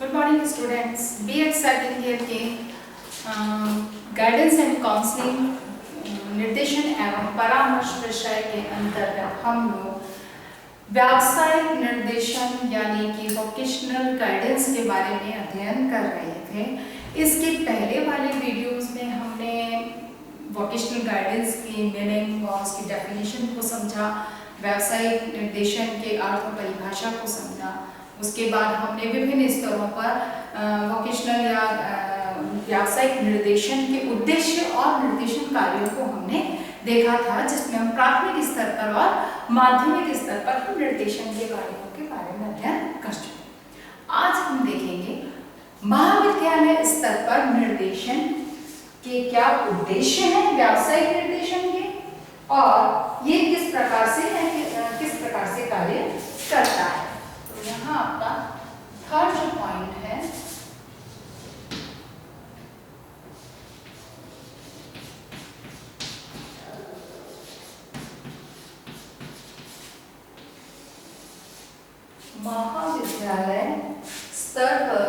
Good morning students. BEd second year के guidance and counselling निर्देशन एवं परामर्श विषय के अंतर्गत हम लोग व्यावसायिक निर्देशन यानी कि वोकेशनल गाइडेंस के बारे में अध्ययन कर रहे थे। इसके पहले वाले वीडियोस में हमने वोकेशनल गाइडेंस की मीनिंग और उसकी डेफिनेशन को समझा, व्यावसायिक निर्देशन के अर्थ और परिभाषा को समझा। उसके बाद हमने विभिन्न स्तरों पर वोकेशनल या व्यावसायिक निर्देशन के उद्देश्य और निर्देशन कार्यों को हमने देखा था, जिसमें हम प्राथमिक स्तर पर और माध्यमिक स्तर पर हम निर्देशन के कार्यों के बारे में अध्ययन कर चुके। आज हम देखेंगे महाविद्यालय स्तर पर निर्देशन के क्या उद्देश्य हैं व्यावसायिक निर्देशन के, और ये किस प्रकार से कार्य करता है। तो यहाँ आपका थर्ड जो पॉइंट है, महाविद्यालय स्तर पर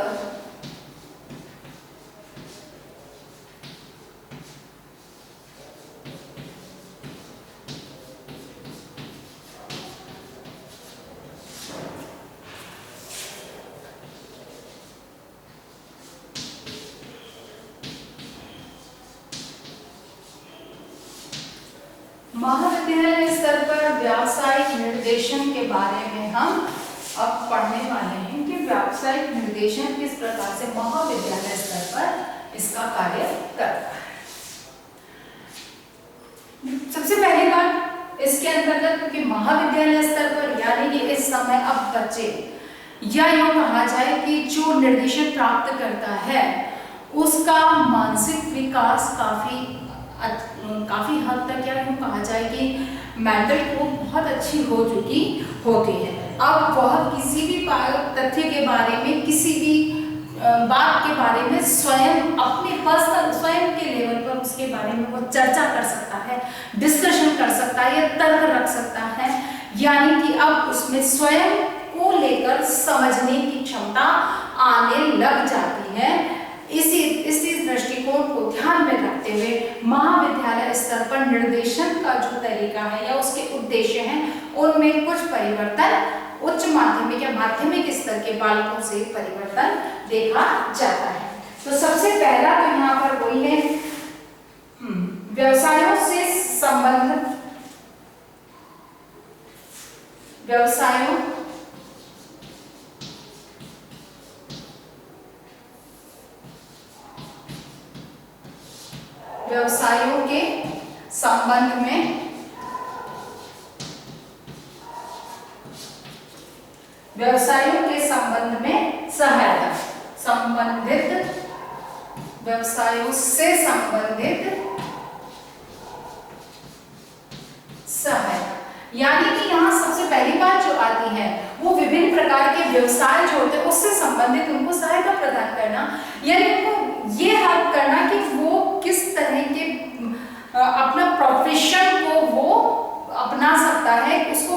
महाविद्यालय स्तर पर व्यावसायिक निर्देशन के बारे में हम अब पढ़ने वाले हैं कि व्यावसायिक निर्देशन किस प्रकार से महाविद्यालय स्तर पर इसका कार्य करता है। सबसे पहली बात इसके अंतर्गत, क्योंकि महाविद्यालय स्तर पर यानी कि इस समय अब बच्चे या यूं कहा जाए कि जो निर्देशन प्राप्त करता है उसका मानसिक विकास काफी हद तक या यूं कहा जाए कि मेंटल को बहुत अच्छी हो चुकी होती है। अब वह किसी भी तथ्य के बारे में, किसी भी बात के बारे में स्वयं अपने पर्सनल स्वयं के लेवल पर उसके बारे में वो चर्चा कर सकता है, डिस्कशन कर सकता है या तर्क रख सकता है। यानी कि अब उसमें स्वयं को लेकर समझने की क्षमता आने लग जाती है। इसी दृष्टिकोण को ध्यान में रखते हुए महाविद्यालय स्तर पर निर्देशन का जो तरीका है या उसके उद्देश्य हैं उनमें कुछ परिवर्तन उच्च माध्यमिक या माध्यमिक स्तर के बालकों से परिवर्तन देखा जाता है। तो सबसे पहला तो यहाँ पर वही है व्यवसायों से संबंधित व्यवसायों के संबंध में सहायता, संबंधित व्यवसायों से संबंधित सहायता। यानी कि यहाँ सबसे पहली बात जो आती है वो विभिन्न प्रकार के व्यवसाय जो होते हैं उससे संबंधित उनको सहायता प्रदान करना, यानी उनको ये हेल्प करना कि वो किस तरह के अपना प्रोफेशन को वो अपना सकता है, उसको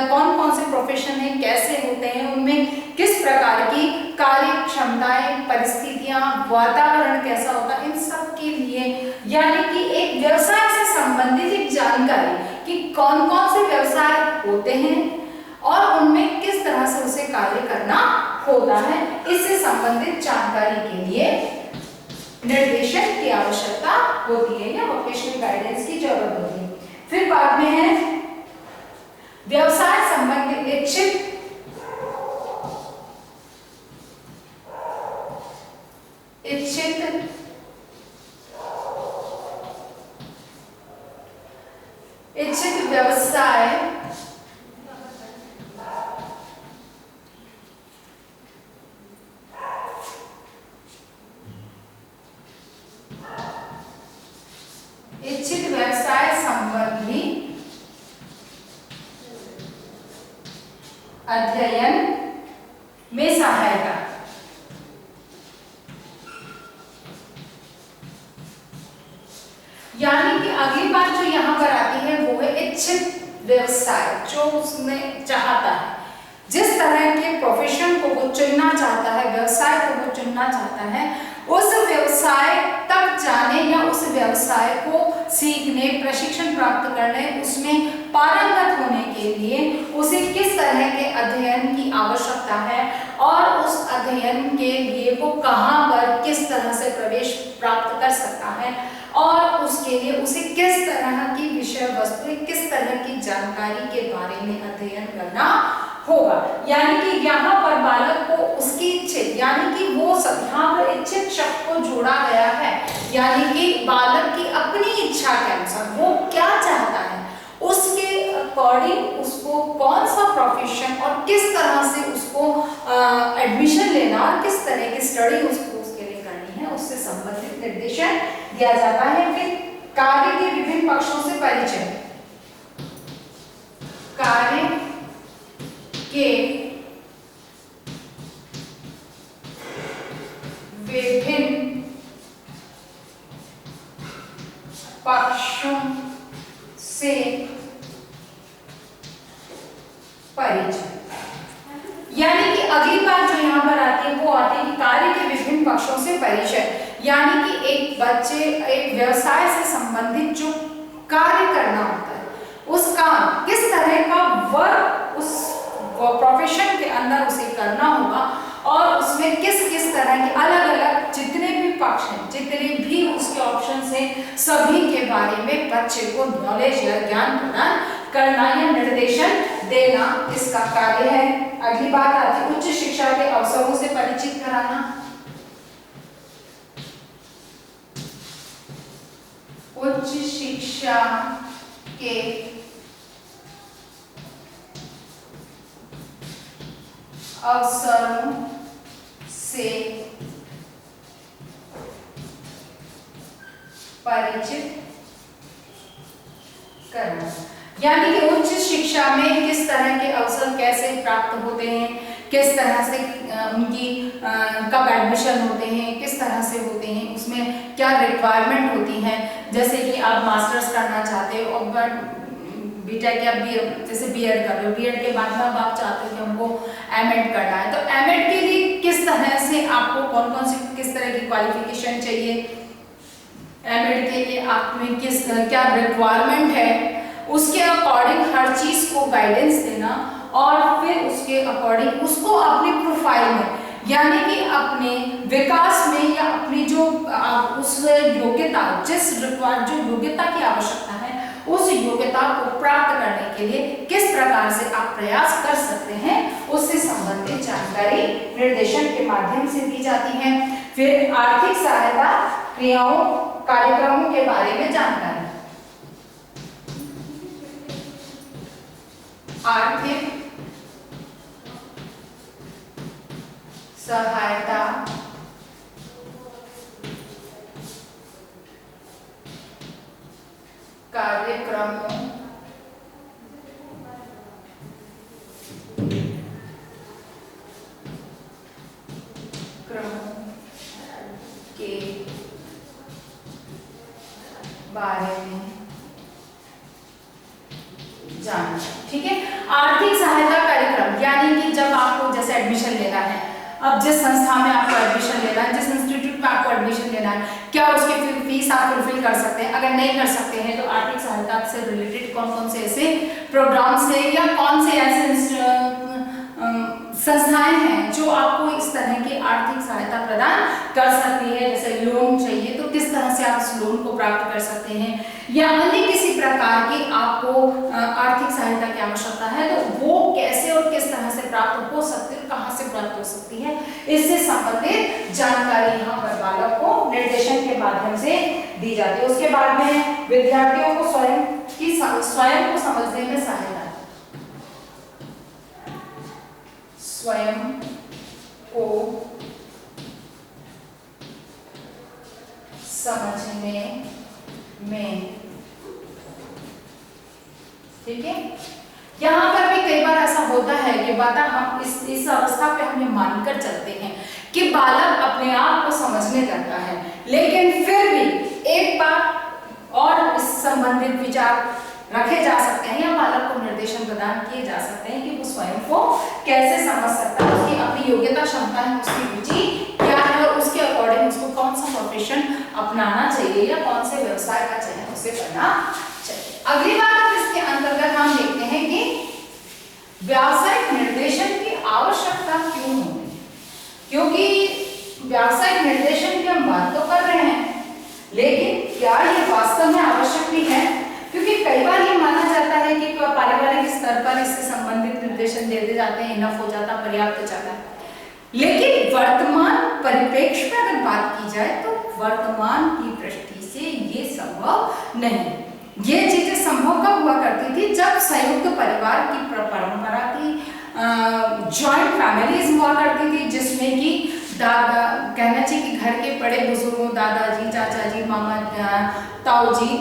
कौन कौन से प्रोफेशन है, कैसे होते हैं, उनमें किस प्रकार की कार्य क्षमताएं, परिस्थितियां, वातावरण कैसा होता है, इन सब के लिए यानी कि एक व्यवसाय से संबंधित एक जानकारी कि कौन कौन से व्यवसाय होते हैं और उनमें किस तरह से उसे कार्य करना होता है, इससे संबंधित जानकारी के लिए निर्देशन की आवश्यकता होती है या वोकेशनल गाइडेंस की जरूरत होती है। फिर बाद में है व्यवसाय संबंधित इच्छित व्यवसाय संबंधी अध्ययन में सहायता। यानी कि अगली बात जो यहाँ पर आती है वो है इच्छित व्यवसाय, जो उसमें चाहता है, जिस तरह के प्रोफेशन को वो चुनना चाहता है, व्यवसाय को चुनना चाहता है, उस व्यवसाय तक जाने या उस व्यवसाय को सीखने, प्रशिक्षण प्राप्त करने, उसमें पारंगत होने के लिए उसे किस तरह के अध्ययन की आवश्यकता है और उस अध्ययन के लिए वो कहाँ पर किस तरह से प्रवेश प्राप्त कर सकता है और उसके लिए उसे किस तरह की विषय वस्तु, किस तरह की जानकारी के बारे में अध्ययन करना होगा। यानी कि यहाँ पर बालक को उसकी इच्छित, यानी कि वो सब यहाँ पर इच्छित शब्द को जोड़ा गया है, यानी कि बालक की अपनी इच्छा के अनुसार वो क्या चाहता है, उसके अकॉर्डिंग उसको कौन सा प्रोफेशन और किस तरह से उसको एडमिशन लेना और किस तरह की स्टडी उसको उसके लिए करनी है, उससे संबंधित निर्देशन दिया जाता है। फिर कार्य के विभिन्न पक्षों से परिचय, कार्य के विभिन्न पक्षों से परिचय, यानी कि अगली बात जो यहाँ पर आती है वो आती है कि कार्य के विभिन्न पक्षों से परिचय, यानी कि एक बच्चे एक व्यवसाय से संबंधित जो कार्य करना होता है, उस काम किस तरह का वर्क उस प्रोफेशन के अंदर उसे करना होगा और उसमें किस किस तरह के अलग अलग जितने भी पक्ष हैं, जितने भी उसके ऑप्शंस हैं, सभी के बारे में बच्चे को नॉलेज या ज्ञान प्रदान करना या निर्देशन देना इसका कार्य है। अगली बात आती है उच्च शिक्षा के अवसरों से परिचित कराना। उच्च शिक्षा के अवसरों से परिचित करना, यानी कि उच्च शिक्षा में किस तरह के अवसर कैसे प्राप्त होते हैं, किस तरह से उनकी कब एडमिशन होते हैं, किस तरह से होते हैं, उसमें क्या रिक्वायरमेंट होती है। जैसे कि आप मास्टर्स करना चाहते हो और बीटेक या जैसे बीएड कर रहे हो, बीएड के बाद में अब आप चाहते हो कि हमको एमएड करना है, तो एमएड के लिए किस तरह से आपको कौन कौन सी किस तरह की क्वालिफिकेशन चाहिए, एमएड के लिए आप में किस क्या रिक्वायरमेंट है, उसके अकॉर्डिंग हर चीज को गाइडेंस देना और फिर उसके अकॉर्डिंग उसको अपनी प्रोफाइल में, यानी कि अपने विकास में या अपनी जो उस योग्यता जो योग्यता की आवश्यकता है उस योग्यता को प्राप्त करने के लिए किस प्रकार से आप प्रयास कर सकते हैं, उससे संबंधित जानकारी निर्देशन के माध्यम से दी जाती है। फिर आर्थिक सहायता क्रियाओं कार्यक्रमों के बारे में जानकारी, आर्थिक सहायता कार्यक्रमों के बारे में जानना। ठीक है, आर्थिक सहायता कार्यक्रम यानी कि जब आपको जैसे एडमिशन लेना है, अब जिस संस्था में आपको एडमिशन लेना है, जिस इंस्टीट्यूट में आपको एडमिशन लेना है, क्या उसकी फीस आप फुलफिल कर सकते हैं? अगर नहीं कर सकते हैं तो आर्थिक सहायता से रिलेटेड कौन कौन से ऐसे प्रोग्राम से या कौन से ऐसे संस्थाएं हैं जो आपको इस तरह की आर्थिक सहायता प्रदान कर सकती है। जैसे लोन चाहिए तो किस तरह से आप उस लोन को प्राप्त कर सकते हैं, या अन्य किसी प्रकार की आपको आर्थिक सहायता की आवश्यकता है तो वो कैसे और किस तरह से प्राप्त हो सकती है, कहाँ से प्राप्त हो सकती है, इससे संबंधित जानकारी यहाँ पर बालक को निर्देशन के माध्यम से दी जाती है। उसके बाद में विद्यार्थियों को स्वयं को समझने में सहायता, स्वयं को समझने में, ठीक है। यहाँ पर भी कई बार ऐसा होता है कि बात हम इस अवस्था पे हमें मानकर चलते हैं कि बालक अपने आप को समझने लगता है, लेकिन फिर भी एक बार और इस संबंधित विचार रखे जा सकते हैं या बालक को निर्देशन प्रदान किए जा सकते हैं कि वो स्वयं को कैसे समझ सकता है, उसकी अपनी योग्यता क्षमता है, उसकी रुचि क्या है और चाहिए या कौन से व्यवसाय का चयन उसे करना चाहिए। अगली बात अब इसके अंतर्गत हम देखते हैं कि व्यावसायिक निर्देशन की आवश्यकता क्यों होती है, क्योंकि व्यावसायिक निर्देशन की हम बात तो कर रहे हैं, लेकिन क्या ये वास्तव में आवश्यक भी है? क्योंकि कई बार ये माना जाता है कि पारिवारिक स्तर पर इससे संबंधित निर्देशन दे दिए जाते हैं, इनफ हो जाता, पर्याप्त हो जाता है। लेकिन वर्तमान परिप्रेक्ष्य में अगर बात की जाए तो वर्तमान की दृष्टि से ये संभव नहीं। ये चीजें संभव कब हुआ करती थी? जब संयुक्त परिवार की परंपरा थी, जॉइंट फैमिलीज हुआ करती थी, जिसमें कि दादा कहना चाहिए कि घर के बड़े बुजुर्गों, दादाजी, चाचा जी, मामा, ताऊ जी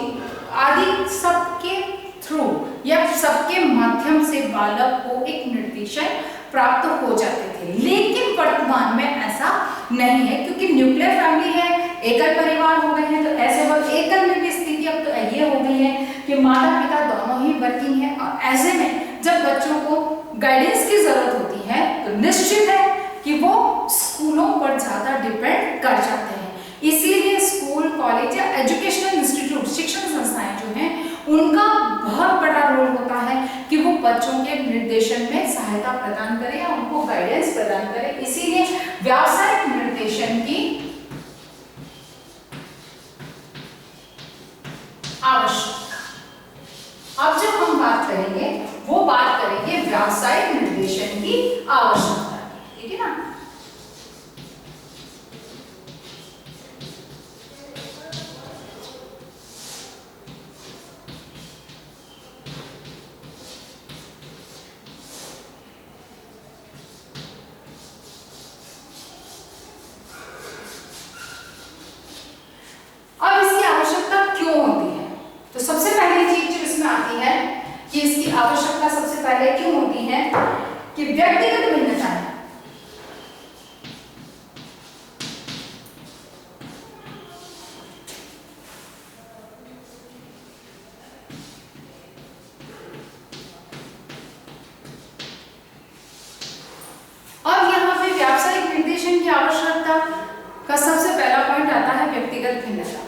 आदि सबके थ्रू या सबके माध्यम से बालक को एक निर्देशन प्राप्त हो जाते थे। लेकिन वर्तमान में ऐसा नहीं है, क्योंकि न्यूक्लियर फैमिली है, एकल परिवार हो गए हैं। तो ऐसे वक्त एकल में भी स्थिति अब तो ये हो गई है कि माता पिता दोनों ही वर्किंग है, और ऐसे में जब बच्चों को गाइडेंस की जरूरत होती है तो निश्चित है कि वो स्कूलों पर ज्यादा डिपेंड कर जाते हैं। इसीलिए स्कूल, कॉलेज या एजुकेशनल इंस्टीट्यूट, शिक्षण संस्थाएं जो हैं, उनका बहुत बड़ा रोल होता है कि वो बच्चों के निर्देशन में सहायता प्रदान करें या उनको गाइडेंस प्रदान करें। इसीलिए व्यावसायिक निर्देशन की आवश्यकता। अब जब हम बात करेंगे वो बात करेंगे व्यावसायिक निर्देशन की आवश्यकता, ठीक है ना। अब इसकी आवश्यकता क्यों होती है? तो सबसे पहली चीज जो इसमें आती है कि इसकी आवश्यकता सबसे पहले क्यों होती है कि व्यक्तिगत भिन्नताएं, अब यहाँ पे व्यावसायिक निर्देशन की आवश्यकता का सबसे पहला पॉइंट आता है व्यक्तिगत भिन्नता।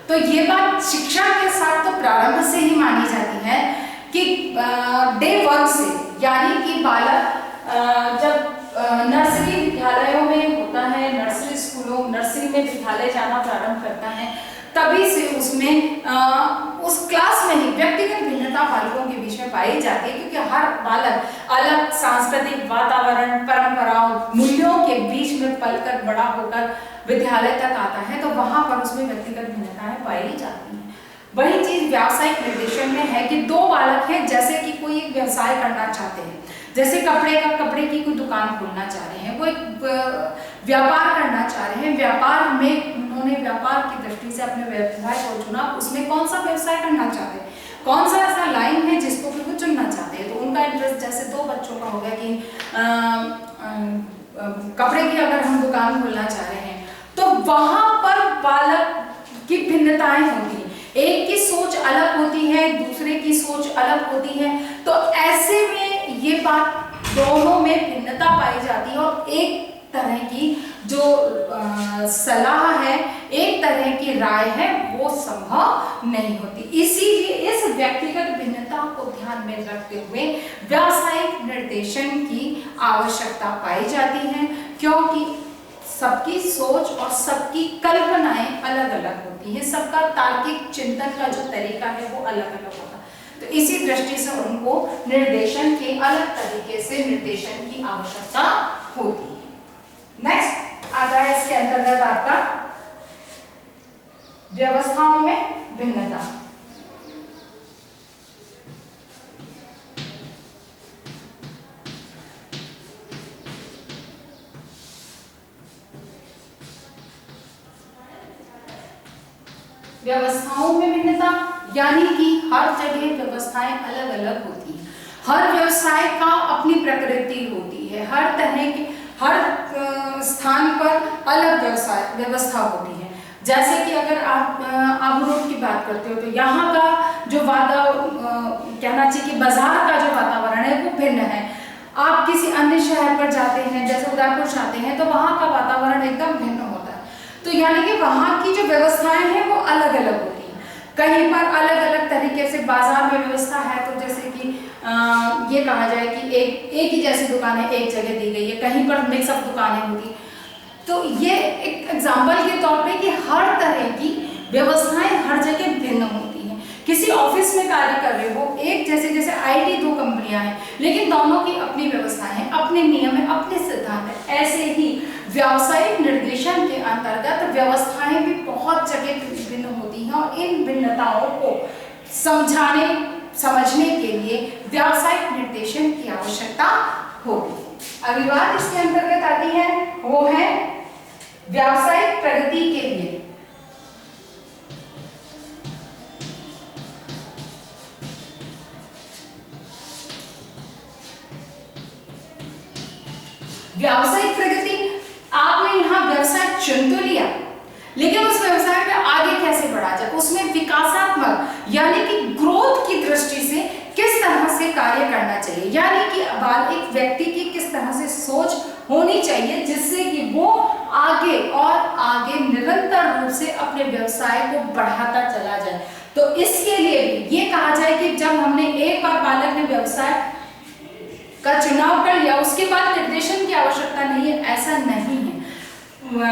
तो ये बात शिक्षा के साथ तो प्रारंभ से ही मानी जाती है कि डे 1 से, यानी कि बालक जब नर्सरी विद्यालयों में होता है, नर्सरी स्कूलों, नर्सरी में विद्यालय जाना प्रारंभ करता है, तभी से उसमें उस क्लास में ही व्यक्तिगत भिन्नता बालकों के बीच में पाई जाती है, क्योंकि हर बालक अलग सांस्कृतिक वातावरण, परंपराओं, मूल्यों के बीच में पलकर बड़ा होकर विद्यालय तक आता है, तो वहां पर उसमें व्यक्तिगत भिन्नताएं पाई जाती हैं। वही चीज व्यावसायिक निर्देशन में है कि दो बालक हैं, जैसे कि कोई एक व्यवसाय करना चाहते हैं, जैसे कपड़े की कोई दुकान खोलना चाह रहे हैं, वो एक व्यापार करना चाह रहे हैं, व्यापार में उन्होंने व्यापार की दृष्टि से अपने व्यवसाय को चुना, उसमें कौन सा व्यवसाय करना चाहते हैं, कौन सा ऐसा लाइन है जिसको कि वो चुनना चाहते हैं। तो उनका इंटरेस्ट जैसे दो बच्चों का हो गया कि कपड़े की अगर हम दुकान खोलना चाह रहे हैं, तो वहां पर बालक की भिन्नताएं होती हैं, एक की सोच अलग होती है, दूसरे की सोच अलग होती है। तो ऐसे में ये बात दोनों में भिन्नता पाई जाती है, और एक तरह की जो सलाह है, एक तरह की राय है, वो संभव नहीं होती। इसीलिए इस व्यक्तिगत भिन्नता को ध्यान में रखते हुए व्यावसायिक निर्देशन की आवश्यकता पाई जाती है, क्योंकि सबकी सोच और सबकी कल्पनाएं अलग अलग होती हैं, सबका तार्किक चिंतन का जो तरीका है वो अलग अलग होता है। तो इसी दृष्टि से उनको निर्देशन के अलग तरीके से निर्देशन की आवश्यकता होती है। नेक्स्ट आता है इसके अंतर्गत आपका व्यवस्थाओं में भिन्नता। व्यवस्थाओं में भिन्नता यानी कि हर जगह व्यवस्थाएं अलग अलग होती हैं, हर व्यवसाय का अपनी प्रकृति होती है, हर तरह की हर स्थान पर अलग व्यवस्था होती है। जैसे कि अगर आप आबू रोड की बात करते हो तो यहाँ का जो कहना चाहिए कि बाजार का जो वातावरण है वो भिन्न है। आप किसी अन्य शहर पर जाते हैं, जैसे उदयपुर जाते हैं, तो वहाँ का वातावरण एकदम भिन्न होता है। तो यानी कि वहाँ की जो व्यवस्थाएं हैं वो अलग अलग होती हैं। कहीं पर अलग अलग तरीके से बाजार में व्यवस्था है, तो जैसे कि ये कहा जाए कि एक ही जैसी दुकानें एक जगह दी गई है, कहीं पर मिक्सअप दुकानें होती। तो ये एक एग्जाम्पल के तौर पे कि हर तरह की व्यवस्थाएं हर जगह भिन्न होती हैं। किसी ऑफिस में कार्य कर रहे हो एक जैसे, जैसे आईटी 2 कंपनियां हैं, लेकिन दोनों की अपनी व्यवस्थाएं हैं, अपने नियम है, अपने सिद्धांत है। ऐसे ही व्यावसायिक निर्देशन के अंतर्गत व्यवस्थाएं भी बहुत जगह भिन्न होती हैं, और इन भिन्नताओं को समझने के लिए व्यावसायिक निर्देशन की आवश्यकता होगी। अगली बात इसके अंतर्गत आती है वो है व्यावसायिक प्रगति के लिए व्यावसायिक प्रगति। आपने यहाँ व्यवसाय चुन तो लिया, लेकिन उस व्यवसाय में आगे कैसे बढ़ा जाए, उसमें विकासात्मक यानी कि ग्रोथ की दृष्टि से किस तरह से कार्य करना चाहिए, यानी कि एक व्यक्ति की किस तरह से सोच होनी चाहिए जिससे कि वो आगे और आगे निरंतर रूप से अपने व्यवसाय को बढ़ाता चला जाए। तो इसके लिए भी ये कहा जाए कि जब हमने एक बार बालक ने व्यवसाय का चुनाव कर लिया, उसके बाद निर्देशन की आवश्यकता नहीं है, ऐसा नहीं है।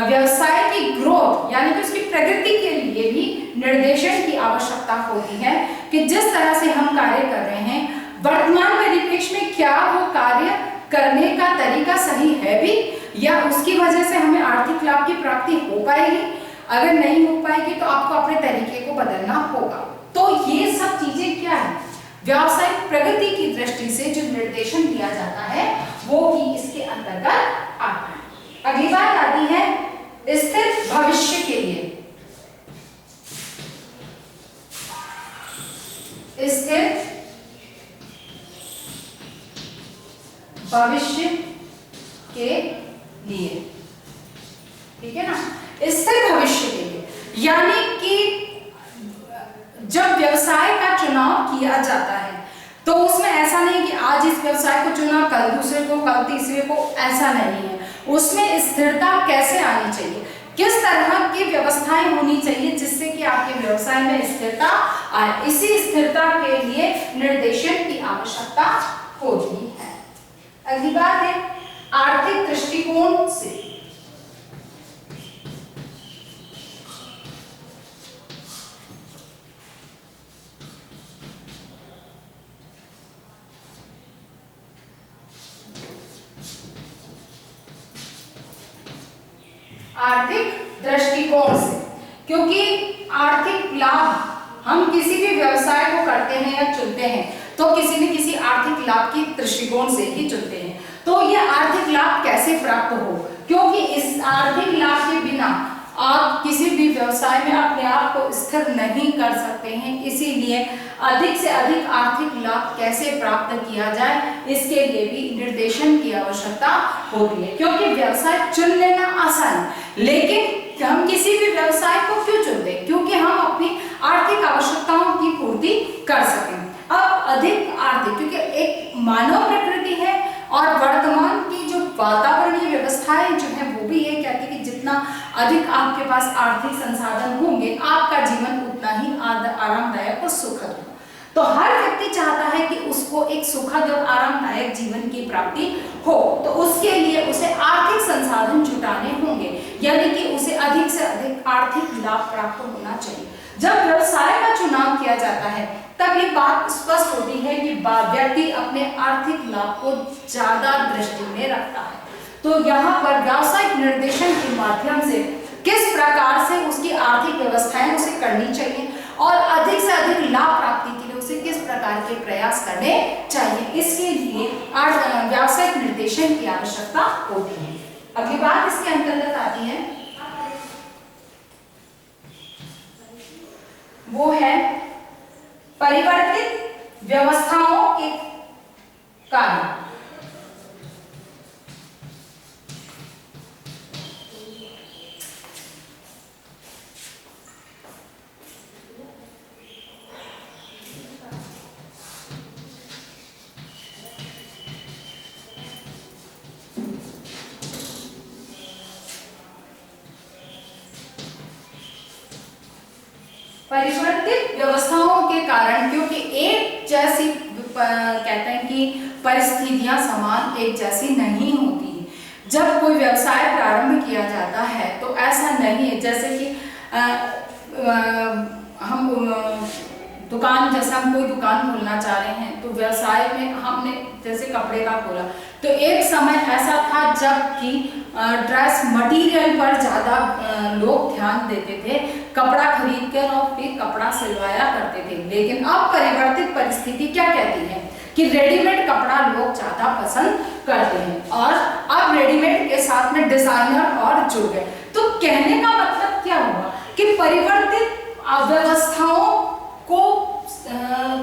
व्यवसाय की ग्रोथ यानी कि उसकी प्रगति के लिए भी निर्देशन की आवश्यकता होती है कि जिस तरह से हम कार्य कर रहे हैं वर्तमान परिप्रेक्ष्य में क्या वो कार्य करने का तरीका सही है भी, या उसकी वजह से हमें आर्थिक लाभ की प्राप्ति हो पाएगी। अगर नहीं हो पाएगी तो आपको अपने तरीके को बदलना होगा। तो ये सब चीजें क्या है, व्यावसायिक प्रगति की दृष्टि से जो निर्देशन दिया जाता है वो भी इसके अंतर्गत आता है। अगली बात आती है स्थिर भविष्य के लिए। स्थिर भविष्य के लिए, ठीक है ना। स्थिर भविष्य के लिए यानी कि जब व्यवसाय का चुनाव किया जाता है तो उसमें ऐसा नहीं कि आज इस व्यवसाय को चुना, कल दूसरे को, कल तीसरे को, ऐसा नहीं है। उसमें स्थिरता कैसे आनी चाहिए, किस तरह की व्यवस्थाएं होनी चाहिए जिससे कि आपके व्यवसाय में स्थिरता आए। इसी स्थिरता के लिए निर्देशन की आवश्यकता होती है। अगली बात है आर्थिक दृष्टिकोण से। आर्थिक दृष्टिकोण से, क्योंकि आर्थिक लाभ हम किसी भी व्यवसाय को करते हैं या चुनते हैं तो किसी न किसी आर्थिक लाभ की दृष्टिकोण से ही चुनते हैं। तो यह आर्थिक लाभ कैसे प्राप्त हो, क्योंकि इस आर्थिक लाभ के बिना आप किसी भी व्यवसाय में अपने आप को स्थिर नहीं कर सकते हैं। इसीलिए अधिक से अधिक आर्थिक लाभ कैसे प्राप्त किया जाए इसके लिए भी निर्देशन की आवश्यकता होती है। क्योंकि व्यवसाय चुन लेना आसान है, लेकिन हम किसी भी व्यवसाय को क्यों चुनते हैं, क्योंकि हम अपनी आर्थिक आवश्यकताओं की पूर्ति कर सकें। अब अधिक आर्थिक, क्योंकि एक मानव प्रकृति है और वर्तमान की जो वातावरणीय व्यवस्थाएं जो है वो भी ये कहती है कि जितना अधिक आपके पास आर्थिक संसाधन होंगे आपका जीवन उतना ही आरामदायक और सुखद होगा। तो हर व्यक्ति चाहता है कि उसको एक सुखद और आरामदायक जीवन की प्राप्ति हो, तो उसके लिए उसे आर्थिक संसाधन जुटाने होंगे, यानी कि उसे अधिक से अधिक आर्थिक लाभ प्राप्त होना चाहिए। जब व्यवसाय का चुनाव किया जाता है तब ये बात स्पष्ट होती है कि व्यक्ति अपने आर्थिक लाभ को ज्यादा दृष्टि में रखता है। तो यहाँ पर व्यावसायिक निर्देशन के माध्यम से किस प्रकार से उसकी आर्थिक व्यवस्थाएं उसे करनी चाहिए और अधिक से अधिक लाभ प्राप्ति के लिए उसे किस प्रकार के प्रयास करने चाहिए, इसके लिए व्यावसायिक निर्देशन की आवश्यकता होती है। अगली बात इसके अंतर्गत आती है वो है परिवर्तित व्यवस्थाओं के कारण। परिवर्तित व्यवस्थाओं के कारण, क्योंकि एक जैसी कहते हैं कि परिस्थितियां समान एक जैसी नहीं होती है। जब कोई व्यवसाय प्रारंभ किया जाता है तो ऐसा नहीं है जैसे कि हम दुकान, जैसे हम कोई दुकान खोलना चाह रहे हैं तो व्यवसाय में हमने जैसे कपड़े का खोला, तो एक समय ऐसा था जब कि ड्रेस मटेरियल पर ज़्यादा लोग ध्यान देते थे, कपड़ा खरीद कर और फिर कपड़ा सिलवाया करते थे। लेकिन अब परिवर्तित परिस्थिति क्या कहती है कि रेडीमेड कपड़ा लोग ज़्यादा पसंद करते हैं और अब रेडीमेड के साथ में डिजाइनर और जुड़ गए। तो कहने का मतलब क्या हुआ कि परिवर्तित व्यवस्थाओं को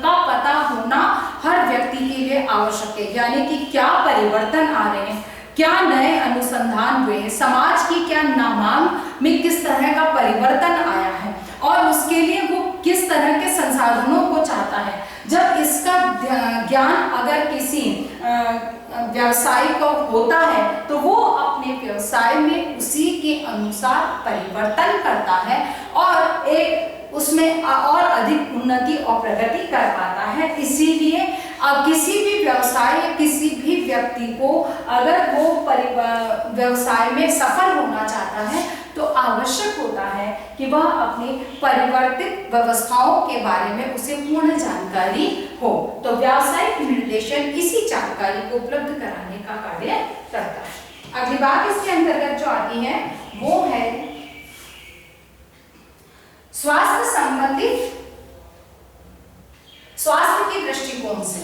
का पता होना हर व्यक्ति के लिए आवश्यक है। यानी कि क्या परिवर्तन आ रहे हैं, क्या नए अनुसंधान हुए हैं, समाज की क्या मांग में किस तरह का परिवर्तन आया है और उसके लिए वो किस तरह के संसाधनों को चाहता है। जब इसका ज्ञान अगर किसी व्यवसायी को होता है तो वो अपने व्यवसाय में उसी के अनुसार परिवर्तन करता है और एक उसमें और अधिक उन्नति और प्रगति कर पाता है। इसीलिए किसी भी व्यवसाय या किसी भी व्यक्ति को अगर वो व्यवसाय में सफल होना चाहता है तो आवश्यक होता है कि वह अपनी परिवर्तित व्यवस्थाओं के बारे में उसे पूर्ण जानकारी हो। तो व्यावसायिक निर्देशन इसी जानकारी को उपलब्ध कराने का कार्य करता है। अगली बात इसके अंतर्गत जो आती है वो है स्वास्थ्य संबंधी, स्वास्थ्य के दृष्टिकोण से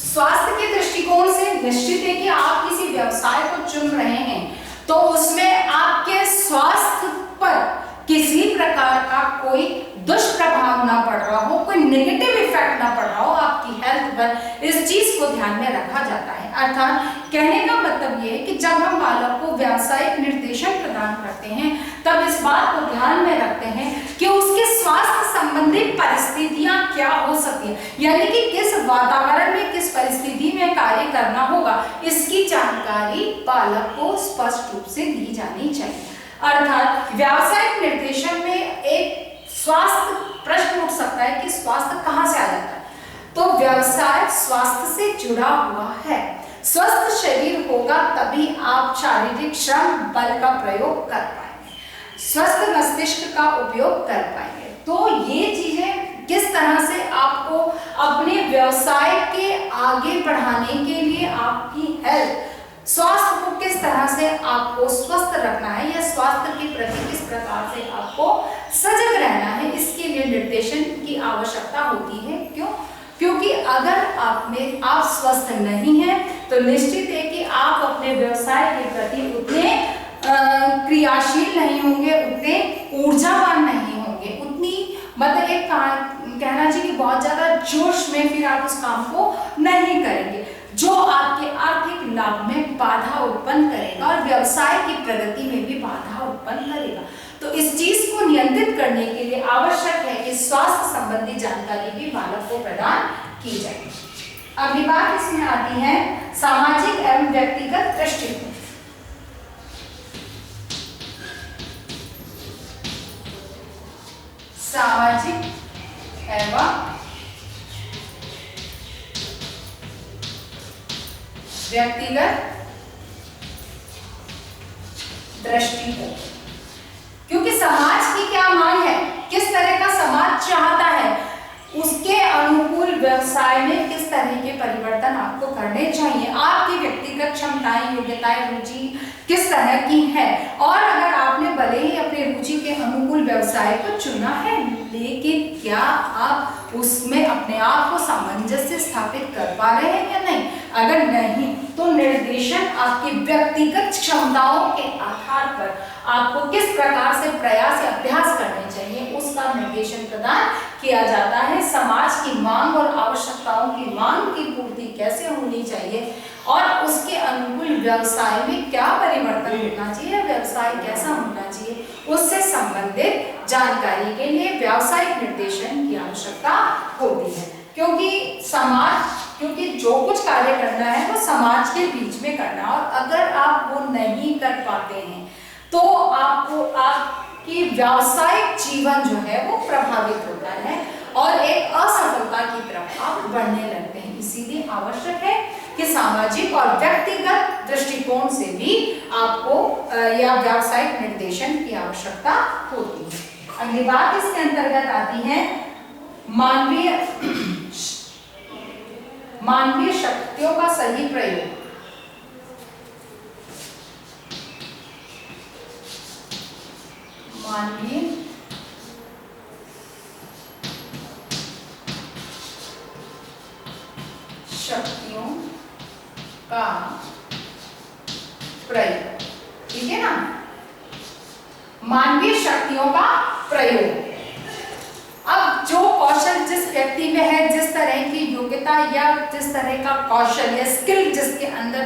स्वास्थ्य के दृष्टिकोण से निश्चित है कि आप किसी व्यवसाय को चुन रहे हैं तो उसमें आपके स्वास्थ्य पर किसी प्रकार का कोई दुष्प्रभाव ना पड़ रहा हो, कोई नेगेटिव इफेक्ट ना पड़ रहा हो आपकी हेल्थ पर, इस चीज को ध्यान में रखा जाता है। अर्थात कहने का मतलब ये है कि जब हम बालक को व्यावसायिक निर्देशन प्रदान करते हैं तब इस बात को ध्यान में रखते हैं कि उसके स्वास्थ्य संबंधी परिस्थितियां क्या हो सकती हैं, यानी कि किस वातावरण में किस परिस्थिति में कार्य करना होगा, इसकी जानकारी बालक को स्पष्ट रूप से दी जानी चाहिए। अर्थात व्यावसायिक निर्देशन में एक स्वास्थ्य प्रश्न उठ सकता है कि स्वास्थ्य कहां से आ जाता है, तो व्यवसाय स्वास्थ्य से जुड़ा हुआ है। स्वस्थ शरीर होगा तभी आप शारीरिक श्रम बल का प्रयोग कर पाएंगे, स्वस्थ मस्तिष्क का उपयोग कर पाएंगे। तो ये चीजें किस तरह से आपको अपने व्यवसाय के आगे बढ़ाने के लिए आपकी हेल्थ, स्वास्थ्य को किस तरह से आपको स्वस्थ रखना है या स्वास्थ्य के प्रति किस प्रकार से आपको सजग रहना है, इसके लिए निर्देशन की आवश्यकता होती है। क्यों? क्योंकि अगर आप स्वस्थ नहीं हैं तो निश्चित है कि आप अपने व्यवसाय के प्रति उतने क्रियाशील नहीं होंगे, उतने ऊर्जावान नहीं होंगे, उतनी मतलब एक कहना चाहिए कि बहुत ज्यादा जोश में फिर आप उस काम को नहीं करेंगे, जो आपके आर्थिक लाभ में बाधा उत्पन्न करेगा और व्यवसाय की प्रगति में भी बाधा उत्पन्न करेगा। तो इस चीज को नियंत्रित करने के लिए आवश्यक है कि स्वास्थ्य संबंधी जानकारी भी बालक को प्रदान की जाए। अगली बात इसमें आती है सामाजिक एवं व्यक्तिगत दृष्टिकोण। सामाजिक एवं व्यक्तिगत दृष्टिकोण, क्योंकि समाज की क्या मांग है, किस तरह का समाज चाहता है, उसके अनुकूल व्यवसाय में किस तरह के परिवर्तन आपको करने चाहिए, आपकी व्यक्तिगत क्षमताएं, योग्यताएं, रुचि किस तरह की है। और अगर आपने भले ही अपने रुचि के अनुकूल व्यवसाय को चुना है, लेकिन क्या आप उसमें अपने आप को सामंजस्य स्थापित कर पा रहे हैं या नहीं? अगर नहीं तो निर्देशन आपकी व्यक्तिगत क्षमताओं के आधार पर आपको किस प्रकार से प्रयास या अभ्यास करने चाहिए उसका निर्देशन प्रदान किया जाता है। समाज की मांग और आवश्यकताओं की मांग की पूर्ति कैसे होनी चाहिए और उसके अनुकूल व्यवसाय में क्या परिवर्तन होना चाहिए, व्यवसाय कैसा होना चाहिए, उससे संबंधित जानकारी के लिए व्यावसायिक निर्देशन की आवश्यकता होती है, क्योंकि जो कुछ कार्य करना है वो समाज के बीच में करना, और अगर आप वो नहीं कर पाते हैं तो आपको आपकी व्यावसायिक जीवन जो है वो प्रभावित होता है और एक असफलता की तरफ आप बढ़ने लगते हैं। इसीलिए आवश्यक है कि सामाजिक और व्यक्तिगत दृष्टिकोण से भी आपको या व्यावसायिक निर्देशन की आवश्यकता होती है। अगली बात इसके अंतर्गत आती है मानवीय शक्तियों का सही प्रयोग। मानवीय शक्तियों का प्रयोग, ठीक है ना। मानवीय शक्तियों का प्रयोग, अब जो कौशल जिस व्यक्ति में है, जिस तरह की योग्यता या जिस तरह का कौशल या स्किल जिसके अंदर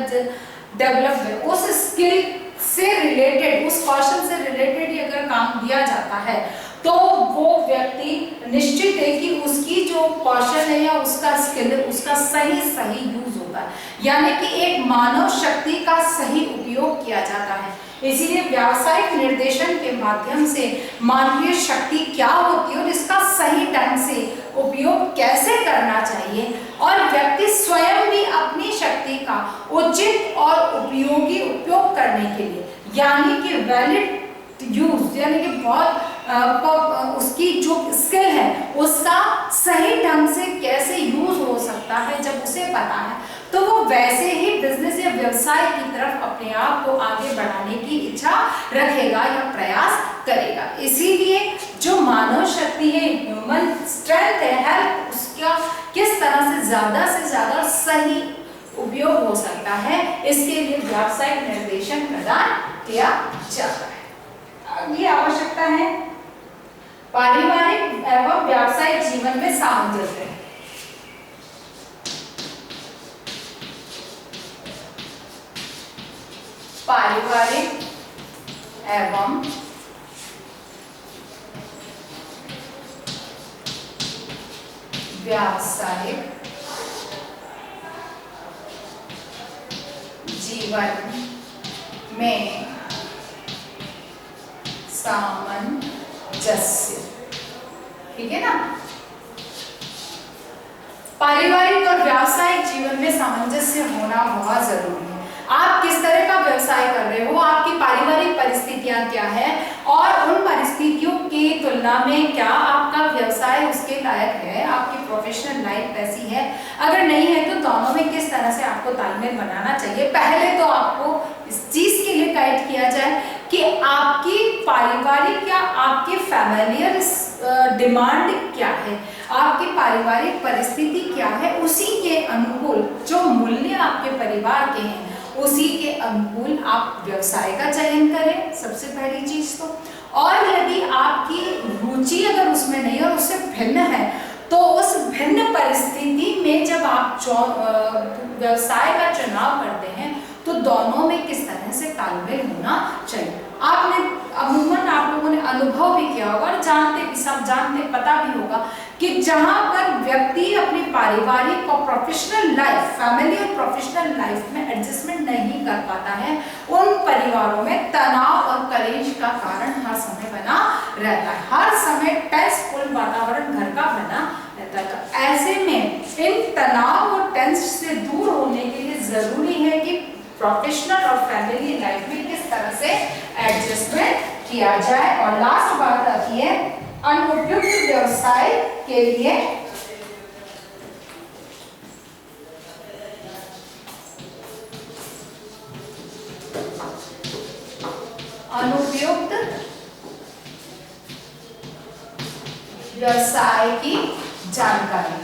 डेवलप है, उस स्किल से रिलेटेड, उस कौशल से रिलेटेड ही अगर काम दिया जाता है तो वो व्यक्ति निश्चित है कि उसकी जो कौशल है या उसका स्किल है उसका सही यूज होता है, यानी कि एक मानव शक्ति का सही उपयोग किया जाता है। इसीलिए व्यावसायिक निर्देशन के माध्यम से मानवीय शक्ति क्या होती है और इसका सही ढंग से उपयोग कैसे करना चाहिए, और व्यक्ति स्वयं भी अपनी शक्ति का उचित और उपयोगी उपयोग करने के लिए, यानी कि वैलिड यूज, यानी कि बहुत उसकी जो स्किल है उसका सही ढंग से कैसे यूज हो सकता है, जब उसे पता है तो वो वैसे ही बिजनेस या व्यवसाय की तरफ अपने आप को आगे बढ़ाने की इच्छा रखेगा या प्रयास करेगा। इसीलिए जो मानव शक्ति है, ह्यूमन स्ट्रेंथ है, हेल्प, उसका किस तरह से ज्यादा सही उपयोग हो सकता है, इसके लिए व्यावसायिक निर्देशन प्रदान किया जाता है। अगली आवश्यकता है पारिवारिक एवं व्यावसायिक जीवन में सामंजस्य। पारिवारिक एवं व्यावसायिक जीवन में सामंजस्य, ठीक है ना। पारिवारिक और व्यावसायिक जीवन में सामंजस्य होना बहुत जरूरी है। आप किस तरह का व्यवसाय कर रहे हो, आपकी पारिवारिक परिस्थितियां क्या है और उन परिस्थितियों की तुलना में क्या आपका व्यवसाय उसके लायक है, आपकी प्रोफेशनल लाइफ कैसी है, अगर नहीं है तो दोनों में किस तरह से आपको तालमेल बनाना चाहिए। पहले तो आपको इस चीज के लिए गाइड किया जाए कि आपकी पारिवारिक या आपके फैमिलियर डिमांड क्या है, आपकी पारिवारिक परिस्थिति क्या है, उसी के अनुकूल जो मूल्य आपके परिवार के हैं उसी के अनुकूल आप व्यवसाय का चयन करें, सबसे पहली चीज तो। और यदि आपकी रुचि अगर उसमें नहीं और उससे भिन्न है तो उस भिन्न परिस्थिति में जब आप व्यवसाय का चुनाव करते हैं तो दोनों में किस तरह से तालमेल होना चाहिए। आपने अमूमन आप लोगों ने अनुभव भी किया होगा और जानते पता भी होगा कि जहां पर व्यक्ति अपनी पारिवारिक और प्रोफेशनल लाइफ, फैमिली और प्रोफेशनल लाइफ में एडजस्टमेंट नहीं कर पाता है, उन परिवारों में तनाव और कलेश का कारण हर समय बना रहता है, हर समय टेंसफुल वातावरण घर का बना रहता है। तो ऐसे में इन तनाव और टेंस से दूर होने के लिए जरूरी है कि प्रोफेशनल और फैमिली लाइफ में किस तरह से एडजस्टमेंट किया जाए। और लास्ट बात आती है अनुपयुक्त व्यवसाय के लिए अनुपयुक्त व्यवसाय की जानकारी।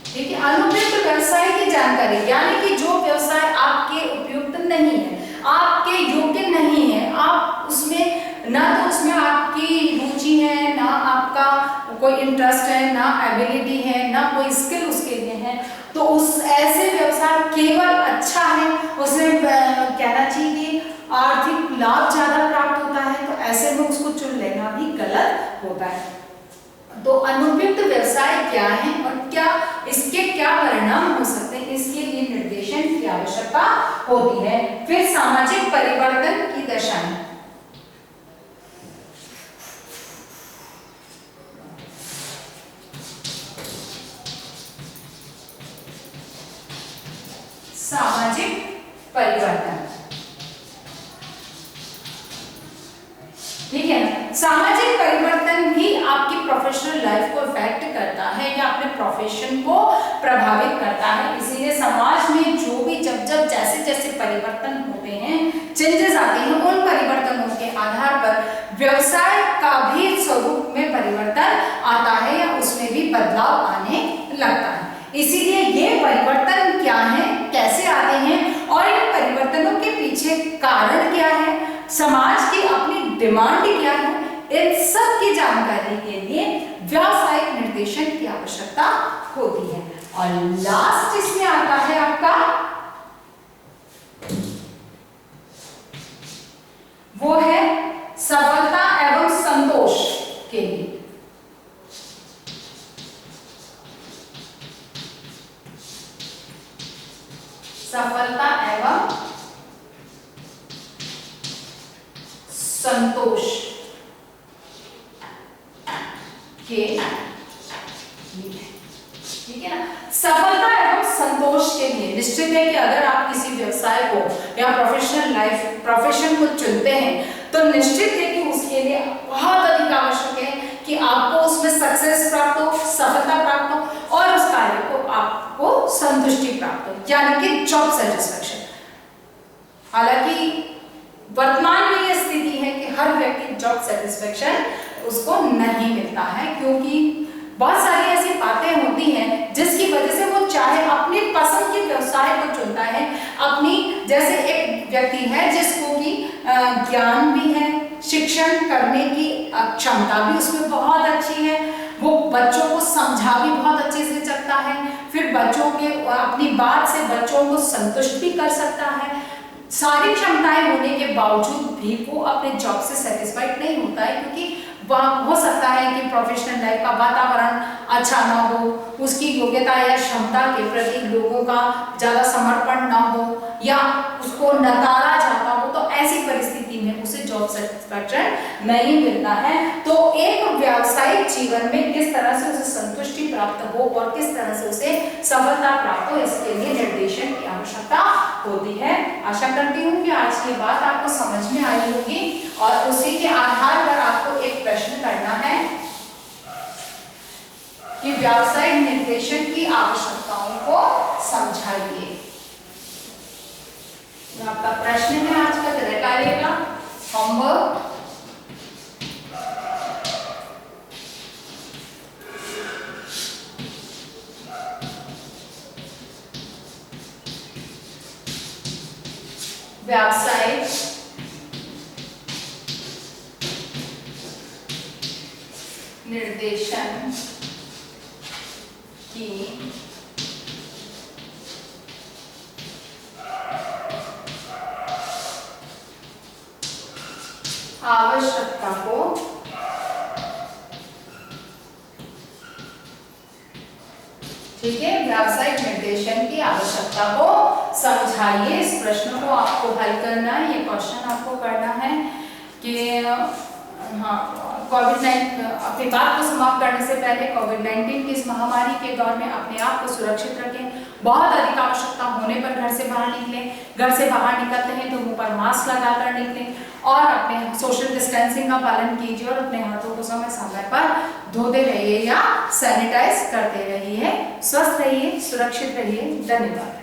देखिए, अनुपयुक्त व्यवसाय की जानकारी यानी कि जो व्यवसाय आपके उपयुक्त नहीं है, आपके योग्य नहीं है, आप उसमें ना तो उसमें आपकी रुचि है, ना आपका कोई इंटरेस्ट है, ना एबिलिटी है, ना कोई स्किल उसके लिए है, तो उस ऐसे व्यवसाय केवल अच्छा है, उसमें कहना चाहिए आर्थिक लाभ ज्यादा प्राप्त होता है, तो ऐसे में उसको चुन लेना गलत होता है। तो अनुपयुक्त व्यवसाय क्या है और क्या इसके क्या परिणाम हो सकते हैं, इसके लिए निर्देशन की आवश्यकता होती है। फिर सामाजिक परिवर्तन की दशाएं, सामाजिक परिवर्तन, ठीक है ना। सामाजिक परिवर्तन भी आपकी प्रोफेशनल लाइफ को इफेक्ट करता है या अपने प्रोफेशन को प्रभावित करता है। इसीलिए समाज में जो भी जब जैसे जैसे परिवर्तन होते हैं, चेंजेस आते हैं, उन परिवर्तनों के आधार पर व्यवसाय का भी स्वरूप में परिवर्तन आता है या उसमें भी बदलाव आने लगता है। इसीलिए ये परिवर्तन क्या है, कैसे आते हैं और इन परिवर्तनों के पीछे कारण क्या है, समाज की अपनी डिमांड क्या है, इन सब की जानकारी के लिए व्यावसायिक निर्देशन की आवश्यकता होती है। और लास्ट इसमें आता है आपका वो है सफलता एवं संतोष के लिए। सफलता एवं संतोष के लिए, ठीक है ना। सफलता एवं संतोष के लिए निश्चित है कि अगर आप किसी व्यवसाय को या प्रोफेशन को चुनते हैं तो निश्चित है कि उसके लिए बहुत अधिक आवश्यक है कि आपको उसमें सक्सेस प्राप्त हो, सफलता प्राप्त हो और उस कार्य को आपको संतुष्टि प्राप्त हो, यानी कि जॉब सेटिस्फैक्शन। हालांकि वर्तमान में यह स्थिति है कि हर व्यक्ति जॉब सेटिस्फैक्शन उसको नहीं मिलता है, क्योंकि बहुत सारी ऐसी बातें होती हैं जिसकी वजह से वो चाहे अपनी पसंद के व्यवसाय को चुनता है, अपनी जैसे एक व्यक्ति है जिसको कि ज्ञान भी है, शिक्षण करने की क्षमता भी उसमें बहुत अच्छी है, वो बच्चों को समझा भी बहुत अच्छे से सकता है, फिर बच्चों के अपनी बात से बच्चों को संतुष्ट भी कर सकता है। सारी क्षमताएं होने के बावजूद भी वो अपने जॉब से सेटिस्फाइड नहीं होता है, क्योंकि वहाँ हो सकता है कि प्रोफेशनल लाइफ का वातावरण अच्छा ना हो, उसकी योग्यता या क्षमता के प्रति लोगों का ज़्यादा समर्पण ना हो या उसको नकारा जाता हो, तो ऐसी परिस्थिति में उसे जॉब सेटिस्फैक्शन नहीं मिलता है। तो एक व्यावसायिक जीवन में किस तरह से उसे संतुष्टि प्राप्त हो और किस तरह से उसे सफलता प्राप्त हो, इसके लिए निर्देशन की आवश्यकता होती है। आशा करती हूँ कि आज की बात आपको समझ में आई होगी और उसी के आधार पर आपको एक प्रश्न करना है कि व्यावसायिक निर्देशन की आवश्यकताओं को समझाइए। आपका प्रश्न है आज का गृह कार्य का होमवर्क। व्यावसायिक निर्देशन की आवश्यकता को ठीक है, व्यावसायिक निर्देशन की आवश्यकता को समझाइए। इस प्रश्न को आपको हल करना है, ये क्वेश्चन आपको करना है कि हाँ, कोविड-19 अपनी बात को समाप्त करने से पहले कोविड-19 की इस महामारी के दौर में अपने आप को सुरक्षित रखें। बहुत अधिक आवश्यकता होने पर घर से बाहर निकलें, घर से बाहर निकलते हैं तो मुंह पर मास्क लगाकर निकलें और अपने सोशल डिस्टेंसिंग का पालन कीजिए और अपने हाथों को समय समय पर धोते रहिए या सैनिटाइज करते रहिए। स्वस्थ रहिए, सुरक्षित रहिए। धन्यवाद।